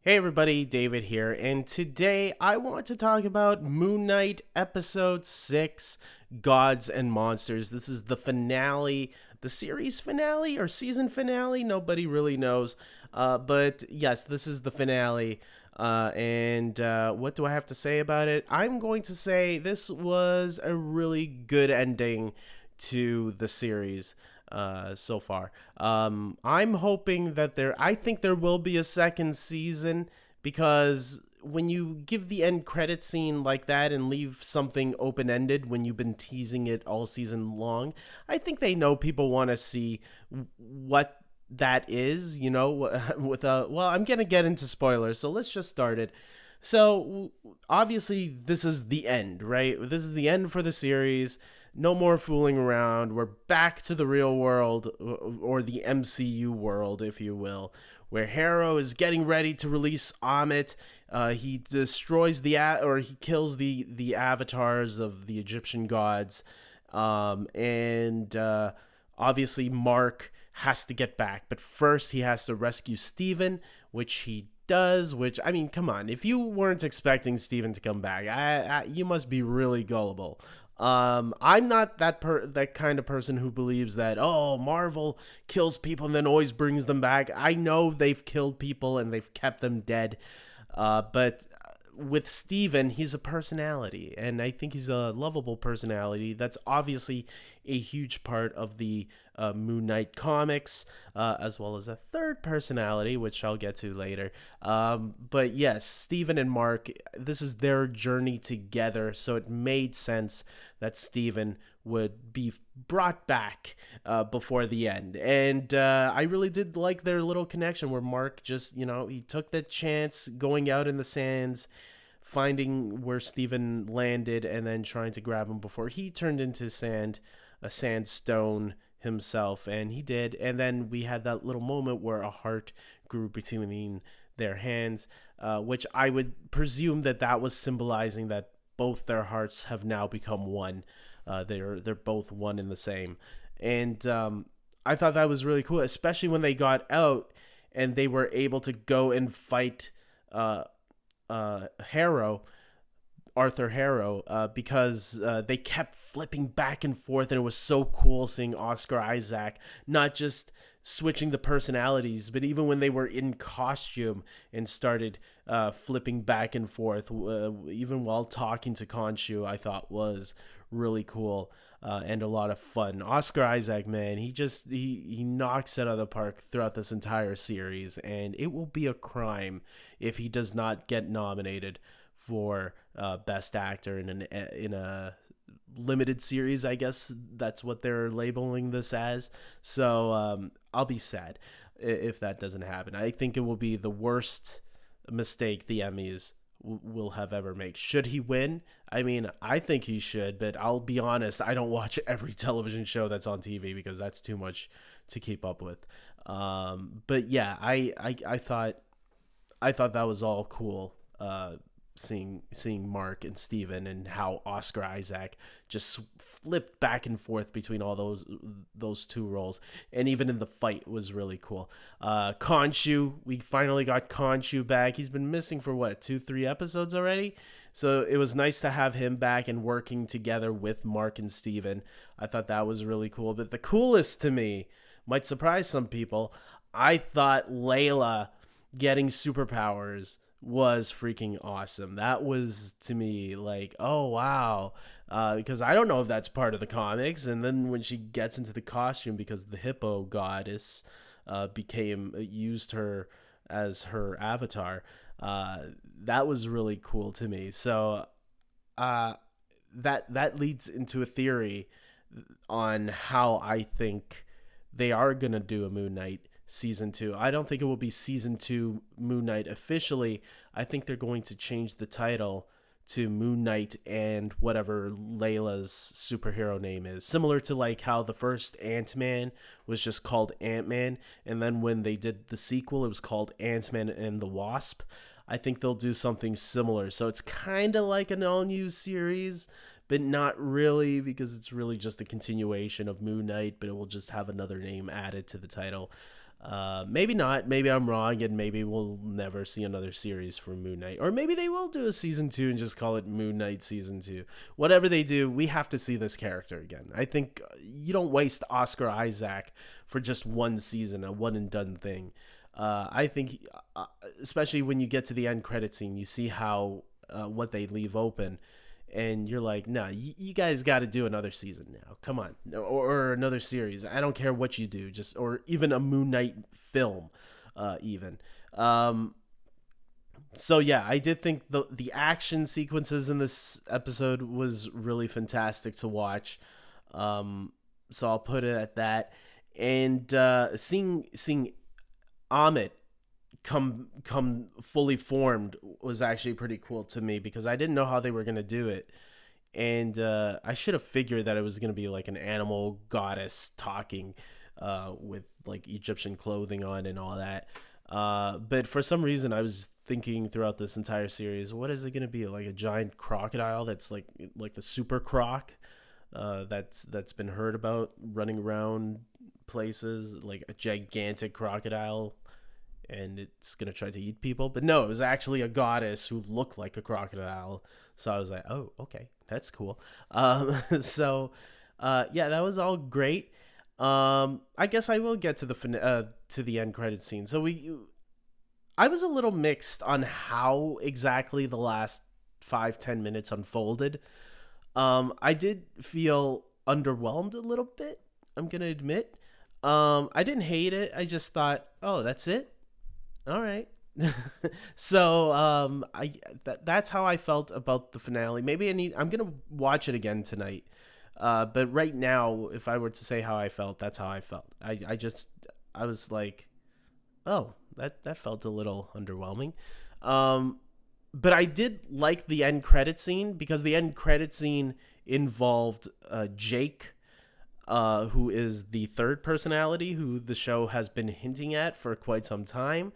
Hey everybody, David here, and today I want to talk about Moon Knight Episode 6, Gods and Monsters. This is the finale, the series finale or season finale, nobody really knows. But yes, this is the finale. And what do I have to say about it? I'm going to say this was a really good ending to the series so far. I'm hoping that I think there will be a second season because when you give the end credit scene like that and leave something open ended when you've been teasing it all season long, I think they know people want to see what that is, with well, I'm going to get into spoilers, so let's just start it. So obviously this is the end, right? This is the end for the series. No more fooling around. We're back to the real world, or the MCU world, if you will, where Harrow is getting ready to release Amit. He destroys or he kills the avatars of the Egyptian gods, and obviously Mark has to get back, but first he has to rescue Steven, which he does. Which, I mean, come on, if you weren't expecting Steven to come back, you must be really gullible. I'm not that kind of person who believes that, oh, Marvel kills people and then always brings them back. I know they've killed people and they've kept them dead, but with Steven, he's a personality, and I think he's a lovable personality. That's obviously a huge part of the Moon Knight comics, as well as a third personality, which I'll get to later. But yes, Steven and Mark, this is their journey together, so it made sense that Steven would be brought back before the end. And I really did like their little connection where Mark just, he took the chance going out in the sands, finding where Steven landed, and then trying to grab him before he turned into a sandstone himself. And he did. And then we had that little moment where a heart grew between their hands, which I would presume that was symbolizing that both their hearts have now become one. They're both one and the same. And I thought that was really cool, especially when they got out and they were able to go and fight Harrow, Arthur Harrow, because they kept flipping back and forth, and it was so cool seeing Oscar Isaac not just switching the personalities, but even when they were in costume and started flipping back and forth, even while talking to Khonshu, I thought was really cool and a lot of fun. Oscar Isaac, man, he knocks it out of the park throughout this entire series, and it will be a crime if he does not get nominated for Best Actor in a limited series. I guess that's what they're labeling this as. So I'll be sad if that doesn't happen. I think it will be the worst mistake the Emmys will have ever made. Should he win? I mean, I think he should, but I'll be honest, I don't watch every television show that's on TV because that's too much to keep up with. But yeah, I thought that was all cool. Seeing Mark and Steven and how Oscar Isaac just flipped back and forth between all those two roles, and even in the fight was really cool. Khonshu, we finally got Khonshu back. He's been missing for what, 2-3 episodes already, so it was nice to have him back and working together with Mark and Steven. I thought that was really cool. But the coolest to me, might surprise some people, I thought Layla getting superpowers was freaking awesome. That was, to me, like, oh wow, because I don't know if that's part of the comics. And then when she gets into the costume, because the hippo goddess used her as her avatar, that was really cool to me. So that leads into a theory on how I think they are gonna do a Moon Knight season 2. I don't think it will be season 2 Moon Knight officially. I think they're going to change the title to Moon Knight and whatever Layla's superhero name is. Similar to like how the first Ant-Man was just called Ant-Man, and then when they did the sequel, it was called Ant-Man and the Wasp. I think they'll do something similar. So it's kind of like an all-new series, but not really, because it's really just a continuation of Moon Knight, but it will just have another name added to the title. Maybe not. Maybe I'm wrong, and maybe we'll never see another series for Moon Knight. Or maybe they will do a season 2 and just call it Moon Knight season 2. Whatever they do, we have to see this character again. I think you don't waste Oscar Isaac for just one season, a one and done thing. I think, especially when you get to the end credit scene, you see how what they leave open, and you're like, nah, you guys got to do another season now. Come on, or another series. I don't care what you do, just or even a Moon Knight film, even. So yeah, I did think the action sequences in this episode was really fantastic to watch. So I'll put it at that. And seeing Amit come fully formed was actually pretty cool to me because I didn't know how they were gonna do it, and I should have figured that it was gonna be like an animal goddess talking, with like Egyptian clothing on and all that. But for some reason, I was thinking throughout this entire series, what is it gonna be, like a giant crocodile that's like the super croc, that's been heard about running around places, like a gigantic crocodile, and it's gonna try to eat people. But no, it was actually a goddess who looked like a crocodile. So I was like, oh, okay, that's cool. So yeah, that was all great. I guess I will get to the end credit scene. I was a little mixed on how exactly the last 5-10 minutes unfolded. I did feel underwhelmed a little bit, I'm gonna admit. I didn't hate it. I just thought, oh, that's it. All right. So that's how I felt about the finale. Maybe I'm gonna watch it again tonight. But right now, if I were to say how I felt, that's how I felt. I was like, oh, that felt a little underwhelming. But I did like the end credit scene because the end credit scene involved Jake, who is the third personality who the show has been hinting at for quite some time.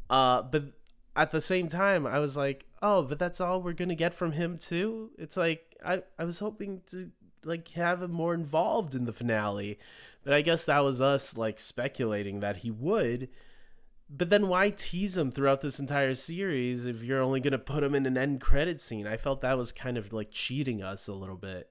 But at the same time, I was like, oh, but that's all we're gonna get from him too. It's like I was hoping to like have him more involved in the finale, but I guess that was us like speculating that he would. But then why tease him throughout this entire series if you're only gonna put him in an end credit scene? I felt that was kind of like cheating us a little bit.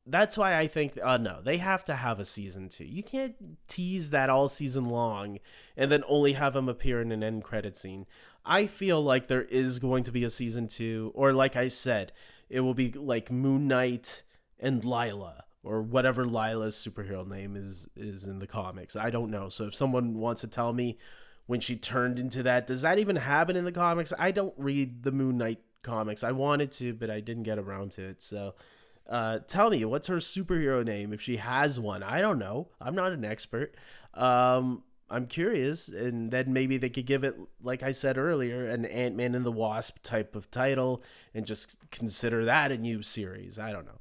That's why I think no, they have to have a season 2. You can't tease that all season long and then only have him appear in an end credit scene. I feel like there is going to be a season 2, or like I said, it will be like Moon Knight and Layla, or whatever Lila's superhero name is in the comics. I don't know. So if someone wants to tell me when she turned into that, does that even happen in the comics? I don't read the Moon Knight comics. I wanted to, but I didn't get around to it. So tell me, what's her superhero name if she has one? I don't know. I'm not an expert. I'm curious, and then maybe they could give it, like I said earlier, an Ant-Man and the Wasp type of title and just consider that a new series. I don't know.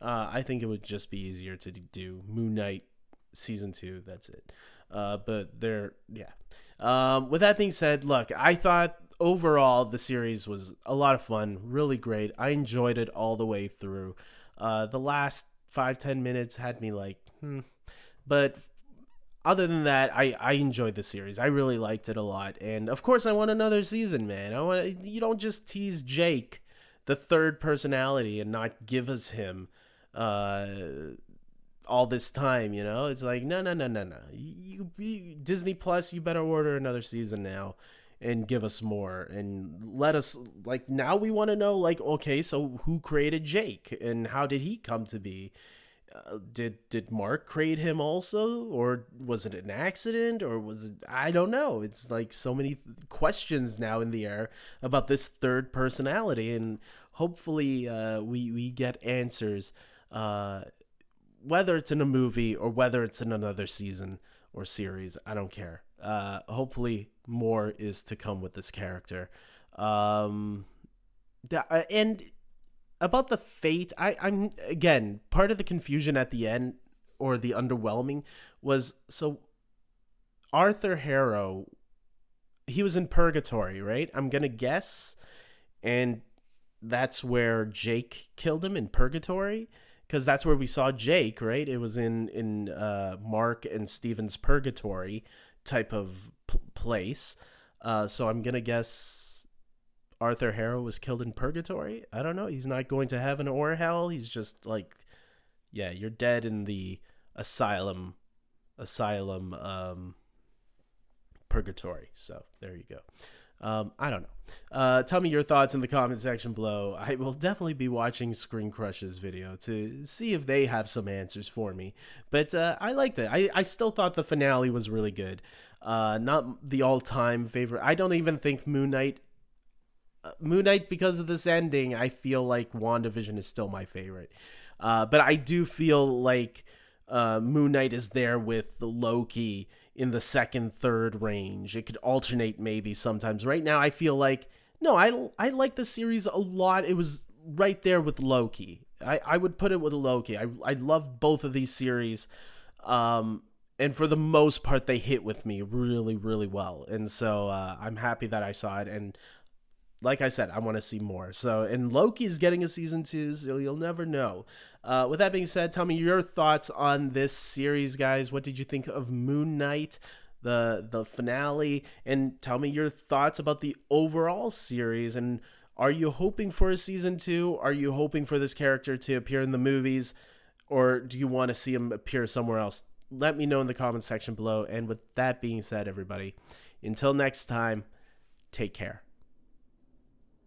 I think it would just be easier to do Moon Knight season 2. That's it. But yeah. With that being said, look, I thought overall the series was a lot of fun, really great. I enjoyed it all the way through. The last 5-10 minutes had me like, but other than that, I enjoyed the series. I really liked it a lot, and of course, I want another season, man. You don't just tease Jake, the third personality, and not give us him all this time. You know, it's like no. Disney Plus, you better order another season now and give us more and let us, like, now we want to know, like, okay, so who created Jake and how did he come to be? Did Mark create him also, or was it an accident, or was it, I don't know. It's like so many questions now in the air about this third personality, and hopefully we get answers, whether it's in a movie or whether it's in another season or series. I don't care. Hopefully more is to come with this character. And about the fate, I'm again, part of the confusion at the end, or the underwhelming, was, so Arthur Harrow, he was in purgatory, right? I'm gonna guess, and that's where Jake killed him, in purgatory, because that's where we saw Jake, right? It was in Mark and Steven's purgatory type of place. So I'm gonna guess Arthur Harrow was killed in purgatory. I don't know. He's not going to heaven or hell. He's just like, yeah, you're dead in the asylum purgatory. So there you go. I don't know. Tell me your thoughts in the comment section below. I will definitely be watching Screen Crush's video to see if they have some answers for me. But I liked it. I still thought the finale was really good. Not the all-time favorite. I don't even think Moon Knight, because of this ending, I feel like WandaVision is still my favorite. But I do feel like Moon Knight is there with Loki in the second, third range. It could alternate maybe sometimes. Right now, I feel like, no, I like the series a lot. It was right there with Loki. I would put it with Loki. I love both of these series. And for the most part, they hit with me really, really well. And so I'm happy that I saw it. And like I said, I want to see more. So, and Loki's getting a season 2, so you'll never know. With that being said, tell me your thoughts on this series, guys. What did you think of Moon Knight, the finale? And tell me your thoughts about the overall series. And are you hoping for a season 2? Are you hoping for this character to appear in the movies? Or do you want to see him appear somewhere else? Let me know in the comment section below. And with that being said, everybody, until next time, take care.